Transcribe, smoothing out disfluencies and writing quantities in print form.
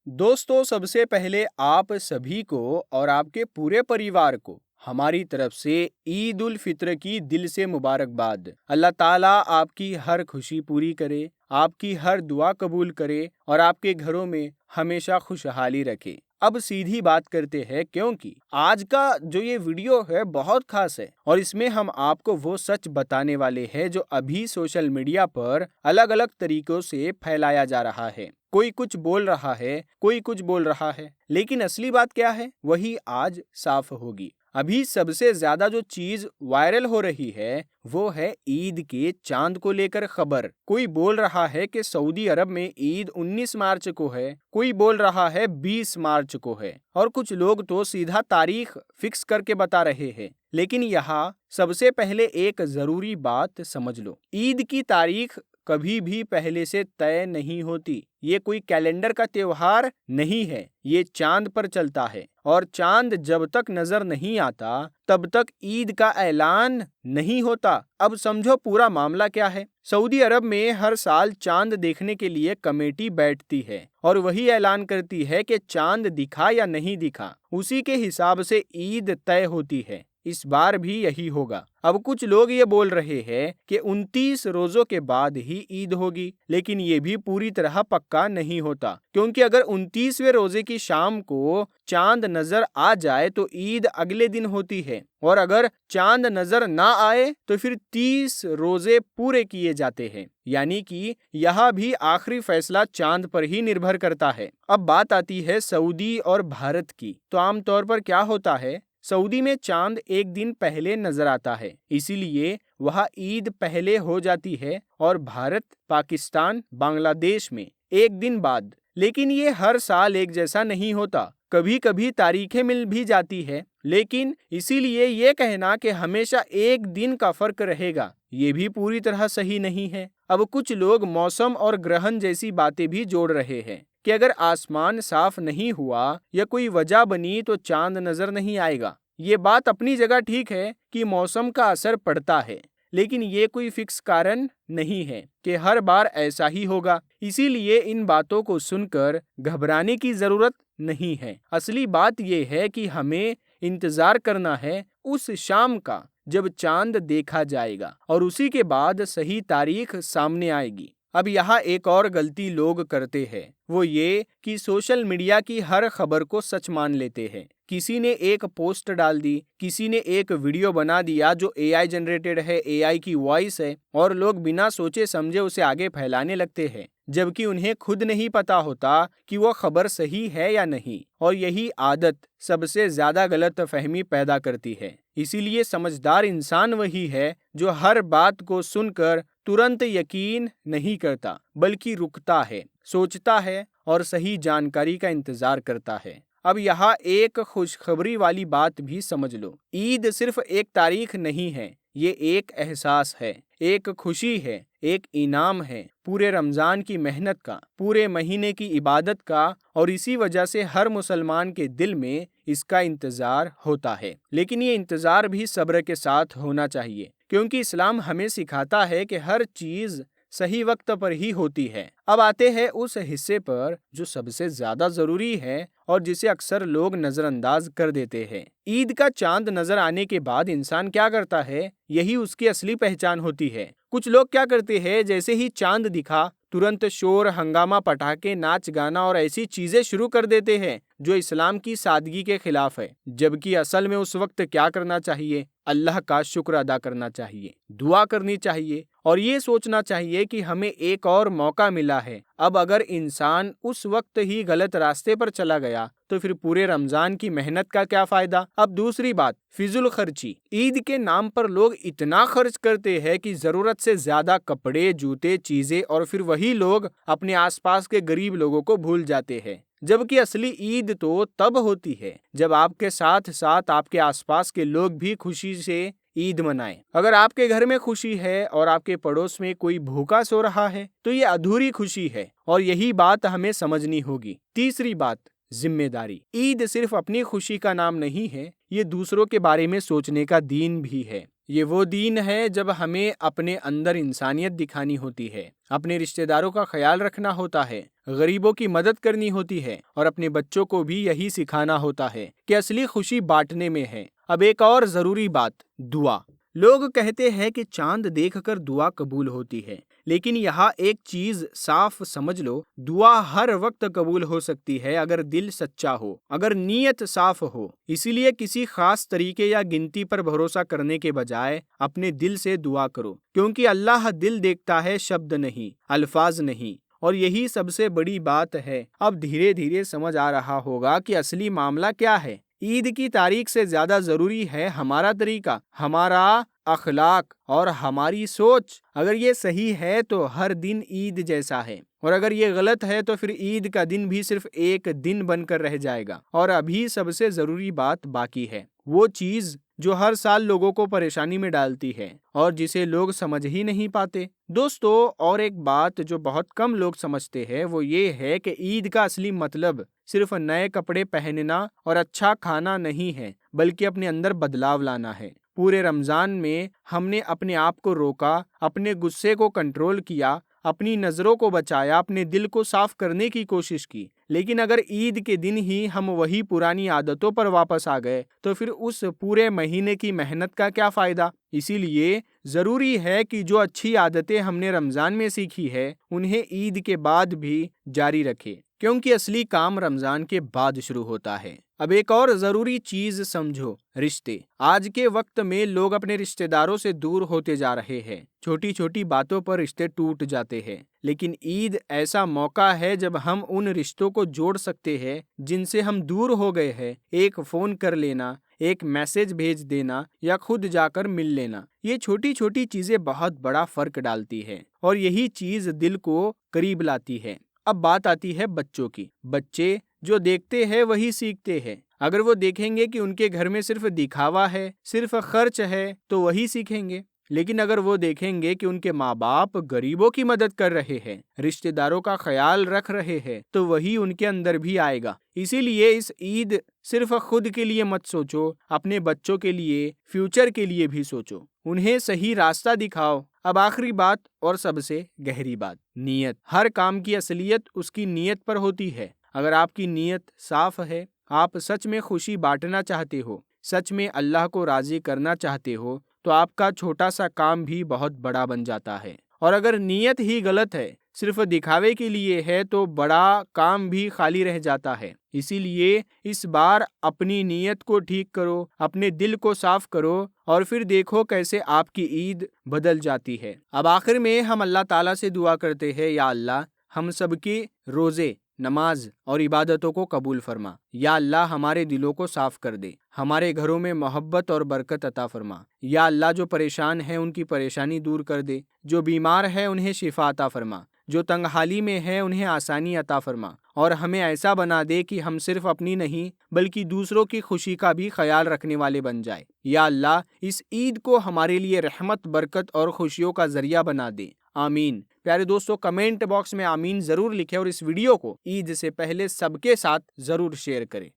दोस्तों, सबसे पहले आप सभी को और आपके पूरे परिवार को हमारी तरफ से ईद उल फित्र की दिल से मुबारकबाद। अल्लाह ताला आपकी हर खुशी पूरी करे, आपकी हर दुआ कबूल करे और आपके घरों में हमेशा खुशहाली रखे। अब सीधी बात करते हैं, क्योंकि आज का जो ये वीडियो है बहुत खास है और इसमें हम आपको वो सच बताने वाले हैं जो अभी सोशल मीडिया पर अलग अलग तरीकों से फैलाया जा रहा है। कोई कुछ बोल रहा है, कोई कुछ बोल रहा है, लेकिन असली बात क्या है वही आज साफ होगी। अभी सबसे ज्यादा जो चीज वायरल हो रही है वो है ईद के चांद को लेकर खबर। कोई बोल रहा है कि सऊदी अरब में ईद 19 मार्च को है, कोई बोल रहा है 20 मार्च को है और कुछ लोग तो सीधा तारीख फिक्स करके बता रहे हैं। लेकिन यहाँ सबसे पहले एक जरूरी बात समझ लो, ईद की तारीख कभी भी पहले से तय नहीं होती। ये कोई कैलेंडर का त्योहार नहीं है, ये चांद पर चलता है और चांद जब तक नजर नहीं आता तब तक ईद का ऐलान नहीं होता। अब समझो पूरा मामला क्या है। सऊदी अरब में हर साल चांद देखने के लिए कमेटी बैठती है और वही ऐलान करती है कि चांद दिखा या नहीं दिखा, उसी के हिसाब से ईद तय होती है। इस बार भी यही होगा। अब कुछ लोग ये बोल रहे हैं कि 29 रोजों के बाद ही ईद होगी, लेकिन ये भी पूरी तरह पक्का नहीं होता, क्योंकि अगर 29वें रोजे की शाम को चांद नजर आ जाए तो ईद अगले दिन होती है और अगर चांद नजर ना आए तो फिर 30 रोजे पूरे किए जाते हैं। यानी कि यह भी आखिरी फैसला चांद पर ही निर्भर करता है। अब बात आती है सऊदी और भारत की। तो आमतौर पर क्या होता है, सऊदी में चांद एक दिन पहले नजर आता है, इसीलिए वह ईद पहले हो जाती है और भारत, पाकिस्तान, बांग्लादेश में एक दिन बाद। लेकिन ये हर साल एक जैसा नहीं होता, कभी कभी तारीखें मिल भी जाती है, लेकिन इसीलिए ये कहना कि हमेशा एक दिन का फर्क रहेगा ये भी पूरी तरह सही नहीं है। अब कुछ लोग मौसम और ग्रहण जैसी बातें भी जोड़ रहे हैं कि अगर आसमान साफ नहीं हुआ या कोई वजह बनी तो चांद नजर नहीं आएगा। ये बात अपनी जगह ठीक है कि मौसम का असर पड़ता है, लेकिन ये कोई फिक्स कारण नहीं है कि हर ऐसा ऐसा ही होगा। इसीलिए इन बातों को सुनकर घबराने की जरूरत नहीं है। असली बात ये है कि हमें इंतजार करना है उस शाम का जब चांद देखा जाएगा और उसी के बाद सही तारीख सामने आएगी। अब यहाँ एक और गलती लोग करते हैं, वो ये कि सोशल मीडिया की हर खबर को सच मान लेते हैं। किसी ने एक पोस्ट डाल दी, किसी ने एक वीडियो बना दिया जो एआई जनरेटेड है, एआई की वॉइस है, और लोग बिना सोचे समझे उसे आगे फैलाने लगते हैं, जबकि उन्हें खुद नहीं पता होता कि वो खबर सही है या नहीं। और यही आदत सबसे ज्यादा गलत फहमी पैदा करती है। इसीलिए समझदार इंसान वही है जो हर बात को सुनकर तुरंत यकीन नहीं करता, बल्कि रुकता है, सोचता है और सही जानकारी का इंतजार करता है। अब यहाँ एक खुशखबरी वाली बात भी समझ लो, ईद सिर्फ एक तारीख नहीं है, ये एक एहसास है, एक खुशी है, एक इनाम है पूरे रमजान की मेहनत का, पूरे महीने की इबादत का, और इसी वजह से हर मुसलमान के दिल में इसका इंतजार होता है। लेकिन ये इंतजार भी सब्र के साथ होना चाहिए, क्योंकि इस्लाम हमें सिखाता है कि हर चीज सही वक्त पर ही होती है। अब आते हैं उस हिस्से पर जो सबसे ज्यादा जरूरी है और जिसे अक्सर लोग नजरअंदाज कर देते हैं। ईद का चांद नजर आने के बाद इंसान क्या करता है, यही उसकी असली पहचान होती है। कुछ लोग क्या करते हैं, जैसे ही चांद दिखा तुरंत शोर हंगामा, पटाखे, नाच गाना और ऐसी चीजें शुरू कर देते हैं जो इस्लाम की सादगी के खिलाफ है। जबकि असल में उस वक्त क्या करना चाहिए, अल्लाह का शुक्र अदा करना चाहिए, दुआ करनी चाहिए और ये सोचना चाहिए कि हमें एक और मौका मिला है। अब अगर इंसान उस वक्त ही गलत रास्ते पर चला गया तो फिर पूरे रमजान की मेहनत का क्या फायदा। अब दूसरी बात, फिजुल खर्ची। ईद के नाम पर लोग इतना खर्च करते हैं कि जरूरत से ज्यादा कपड़े, जूते, चीजें, और फिर वही लोग अपने आसपास के गरीब लोगों को भूल जाते हैं। जबकि असली ईद तो तब होती है जब आपके साथ साथ आपके आसपास के लोग भी खुशी से ईद मनाएं। अगर आपके घर में खुशी है और आपके पड़ोस में कोई भूखा सो रहा है तो ये अधूरी खुशी है और यही बात हमें समझनी होगी। तीसरी बात, जिम्मेदारी। ईद सिर्फ अपनी खुशी का नाम नहीं है, ये दूसरों के बारे में सोचने का दिन भी है। یہ وہ دین ہے جب ہمیں اپنے اندر انسانیت دکھانی ہوتی ہے، اپنے رشتہ داروں کا خیال رکھنا ہوتا ہے، غریبوں کی مدد کرنی ہوتی ہے، اور اپنے بچوں کو بھی یہی سکھانا ہوتا ہے کہ اصلی خوشی بانٹنے میں ہے۔ اب ایک اور ضروری بات، دعا۔ لوگ کہتے ہیں کہ چاند دیکھ کر دعا قبول ہوتی ہے، لیکن یہاں ایک چیز صاف سمجھ لو، دعا ہر وقت قبول ہو سکتی ہے اگر دل سچا ہو، اگر نیت صاف ہو۔ اسی لیے کسی خاص طریقے یا گنتی پر بھروسہ کرنے کے بجائے اپنے دل سے دعا کرو، کیونکہ اللہ دل دیکھتا ہے، شبد نہیں، الفاظ نہیں۔ اور یہی سب سے بڑی بات ہے۔ اب دھیرے دھیرے سمجھ آ رہا ہوگا کہ اصلی معاملہ کیا ہے۔ عید کی تاریخ سے زیادہ ضروری ہے ہمارا طریقہ، ہمارا اخلاق اور ہماری سوچ۔ اگر یہ صحیح ہے تو ہر دن عید جیسا ہے، اور اگر یہ غلط ہے تو پھر عید کا دن بھی صرف ایک دن بن کر رہ جائے گا۔ اور ابھی سب سے ضروری بات باقی ہے، وہ چیز جو ہر سال لوگوں کو پریشانی میں ڈالتی ہے اور جسے لوگ سمجھ ہی نہیں پاتے۔ دوستو، اور ایک بات جو بہت کم لوگ سمجھتے ہیں وہ یہ ہے کہ عید کا اصلی مطلب صرف نئے کپڑے پہننا اور اچھا کھانا نہیں ہے، بلکہ اپنے اندر بدلاؤ لانا ہے۔ پورے رمضان میں ہم نے اپنے آپ کو روکا، اپنے غصے کو کنٹرول کیا، اپنی نظروں کو بچایا، اپنے دل کو صاف کرنے کی کوشش کی۔ لیکن اگر عید کے دن ہی ہم وہی پرانی عادتوں پر واپس آ گئے تو پھر اس پورے مہینے کی محنت کا کیا فائدہ؟ اسی لیے ضروری ہے کہ جو اچھی عادتیں ہم نے رمضان میں سیکھی ہے انہیں عید کے بعد بھی جاری رکھے، کیونکہ اصلی کام رمضان کے بعد شروع ہوتا ہے۔ اب ایک اور ضروری چیز سمجھو، رشتے۔ آج کے وقت میں لوگ اپنے رشتہ داروں سے دور ہوتے جا رہے ہیں، چھوٹی چھوٹی باتوں پر رشتے ٹوٹ جاتے ہیں۔ لیکن عید ایسا موقع ہے جب ہم ان رشتوں کو جوڑ سکتے ہیں جن سے ہم دور ہو گئے ہیں۔ ایک فون کر لینا، ایک میسج بھیج دینا یا خود جا کر مل لینا، یہ چھوٹی چھوٹی چیزیں بہت بڑا فرق ڈالتی ہے اور یہی چیز دل کو قریب لاتی ہے۔ اب بات آتی ہے بچوں کی۔ بچے جو دیکھتے ہیں وہی سیکھتے ہیں۔ اگر وہ دیکھیں گے کہ ان کے گھر میں صرف دکھاوا ہے، صرف خرچ ہے، تو وہی سیکھیں گے۔ لیکن اگر وہ دیکھیں گے کہ ان کے ماں باپ غریبوں کی مدد کر رہے ہیں، رشتہ داروں کا خیال رکھ رہے ہیں، تو وہی ان کے اندر بھی آئے گا۔ اسی لیے اس عید صرف خود کے لیے مت سوچو، اپنے بچوں کے لیے، فیوچر کے لیے بھی سوچو، انہیں صحیح راستہ دکھاؤ۔ اب آخری بات اور سب سے گہری بات، نیت۔ ہر کام کی اصلیت اس کی نیت پر ہوتی ہے۔ اگر آپ کی نیت صاف ہے، آپ سچ میں خوشی بانٹنا چاہتے ہو، سچ میں اللہ کو راضی کرنا چاہتے ہو، تو آپ کا چھوٹا سا کام بھی بہت بڑا بن جاتا ہے۔ اور اگر نیت ہی غلط ہے، صرف دکھاوے کے لیے ہے، تو بڑا کام بھی خالی رہ جاتا ہے۔ اسی لیے اس بار اپنی نیت کو ٹھیک کرو، اپنے دل کو صاف کرو، اور پھر دیکھو کیسے آپ کی عید بدل جاتی ہے۔ اب آخر میں ہم اللہ تعالیٰ سے دعا کرتے ہیں، یا اللہ ہم سب کے روزے، نماز اور عبادتوں کو قبول فرما۔ یا اللہ ہمارے دلوں کو صاف کر دے، ہمارے گھروں میں محبت اور برکت عطا فرما۔ یا اللہ جو پریشان ہیں ان کی پریشانی دور کر دے، جو بیمار ہیں انہیں شفا عطا فرما، جو تنگ حالی میں ہیں انہیں آسانی عطا فرما، اور ہمیں ایسا بنا دے کہ ہم صرف اپنی نہیں بلکہ دوسروں کی خوشی کا بھی خیال رکھنے والے بن جائے۔ یا اللہ اس عید کو ہمارے لیے رحمت، برکت اور خوشیوں کا ذریعہ بنا دے، آمین۔ پیارے دوستو، کمنٹ باکس میں آمین ضرور لکھیں اور اس ویڈیو کو عید سے پہلے سب کے ساتھ ضرور شیئر کریں۔